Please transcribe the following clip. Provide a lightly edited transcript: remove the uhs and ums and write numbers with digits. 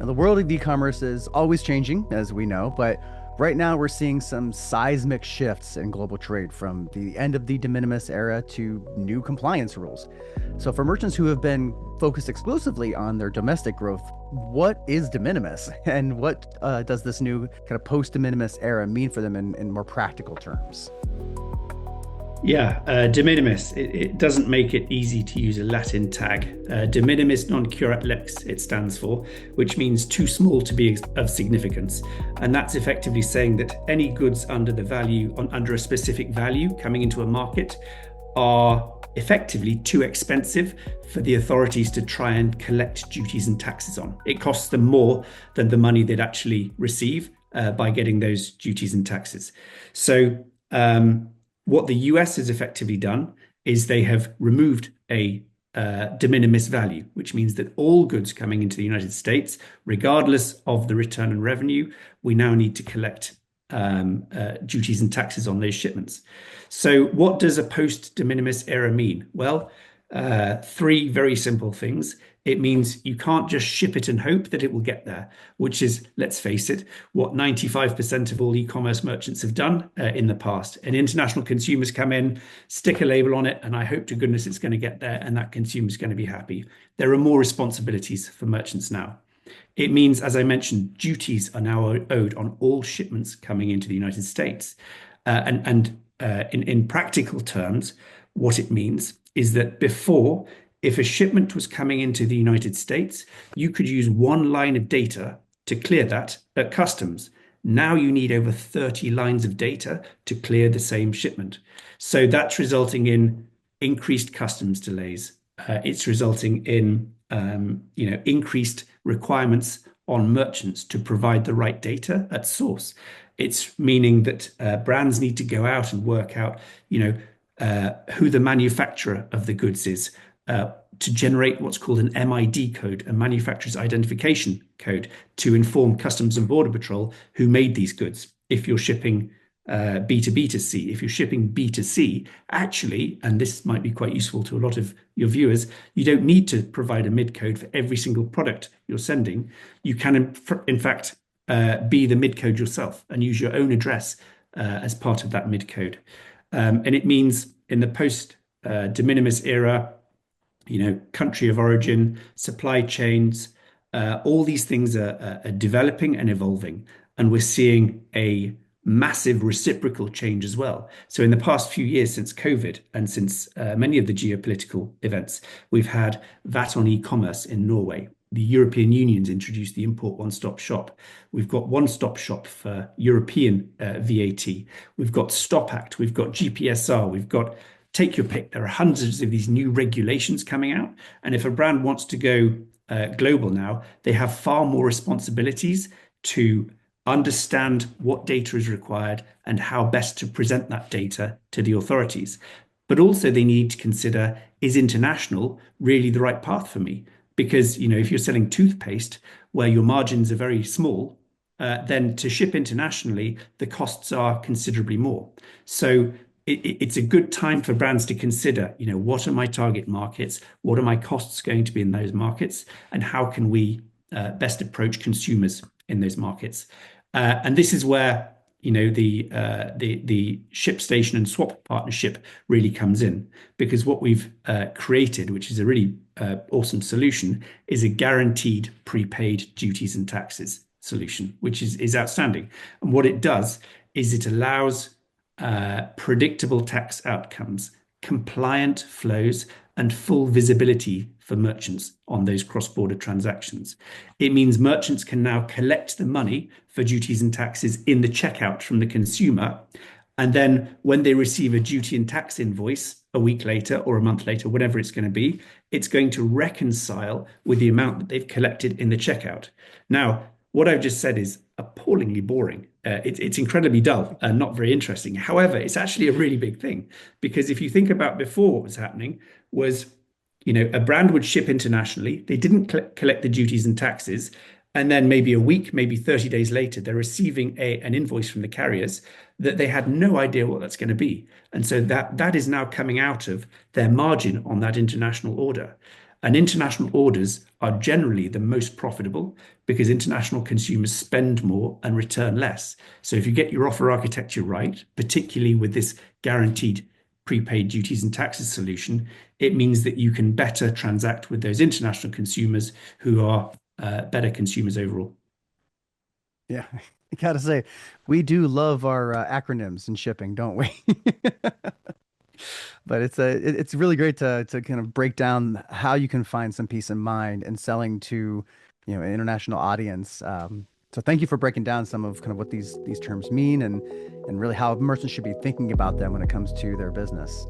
Now, the world of e-commerce is always changing, as we know, but right now we're seeing some seismic shifts in global trade from the end of the de minimis era to new compliance rules. So, for merchants who have been focused exclusively on their domestic growth, what is de minimis, and what does this new kind of post de minimis era mean for them in more practical terms? Yeah, de minimis. It doesn't make it easy to use a Latin tag. De minimis non curat lex, it stands for, which means too small to be of significance. And that's effectively saying that any goods under a specific value coming into a market are effectively too expensive for the authorities to try and collect duties and taxes on. It costs them more than the money they'd actually receive by getting those duties and taxes. So, what the US has effectively done is they have removed a de minimis value, which means that all goods coming into the United States, regardless of the return and revenue, we now need to collect duties and taxes on those shipments. So, what does a post de minimis era mean? Well, three very simple things. It means you can't just ship it and hope that it will get there, which is, let's face it, what 95% of all e-commerce merchants have done in the past. And international consumers come in, stick a label on it, and I hope to goodness it's going to get there and that consumer's going to be happy. There are more responsibilities for merchants now. It means, as I mentioned, duties are now owed on all shipments coming into the United States. In practical terms, what it means is that before, if a shipment was coming into the United States, you could use one line of data to clear that at customs. Now you need over 30 lines of data to clear the same shipment. So that's resulting in increased customs delays. It's resulting in increased requirements on merchants to provide the right data at source. It's meaning that brands need to go out and work out, who the manufacturer of the goods is, to generate what's called an MID code, a manufacturer's identification code, to inform Customs and Border Patrol who made these goods. If you're shipping B2B to C, if you're shipping B2C, actually, and this might be quite useful to a lot of your viewers, you don't need to provide a MID code for every single product you're sending. You can, in fact, be the MID code yourself and use your own address as part of that MID code. And it means in the post de minimis era, country of origin, supply chains, all these things are developing and evolving. And we're seeing a massive reciprocal change as well. So in the past few years since COVID and since many of the geopolitical events, we've had VAT on e-commerce in Norway. The European Union's introduced the import one-stop shop. We've got one-stop shop for European VAT. We've got Stop Act. We've got GPSR. We've got take your pick. There are hundreds of these new regulations coming out. And if a brand wants to go global now, they have far more responsibilities to understand what data is required and how best to present that data to the authorities. But also they need to consider, is international really the right path for me? Because, if you're selling toothpaste where your margins are very small, then to ship internationally, the costs are considerably more. So it's a good time for brands to consider, what are my target markets? What are my costs going to be in those markets? And how can we best approach consumers in those markets? And this is where, the ShipStation and Swap partnership really comes in, because what we've created, which is a really awesome solution, is a guaranteed prepaid duties and taxes solution, which is outstanding. And what it does is it allows predictable tax outcomes, compliant flows, and full visibility for merchants on those cross-border transactions. It means merchants can now collect the money for duties and taxes in the checkout from the consumer. And then when they receive a duty and tax invoice a week later or a month later, whatever it's going to be, it's going to reconcile with the amount that they've collected in the checkout. Now, what I've just said is appallingly boring. It's incredibly dull and not very interesting. However, it's actually a really big thing, because if you think about before, what was happening was, a brand would ship internationally. They didn't collect the duties and taxes. And then maybe a week, maybe 30 days later, they're receiving an invoice from the carriers that they had no idea what that's going to be. And so that is now coming out of their margin on that international order. And international orders are generally the most profitable because international consumers spend more and return less. So if you get your offer architecture right, particularly with this guaranteed prepaid duties and taxes solution, it means that you can better transact with those international consumers who are better consumers overall. Yeah, I gotta say, we do love our acronyms in shipping, don't we? But it's really great to kind of break down how you can find some peace of mind and selling to, an international audience. So thank you for breaking down some of kind of what these terms mean and really how merchants should be thinking about them when it comes to their business.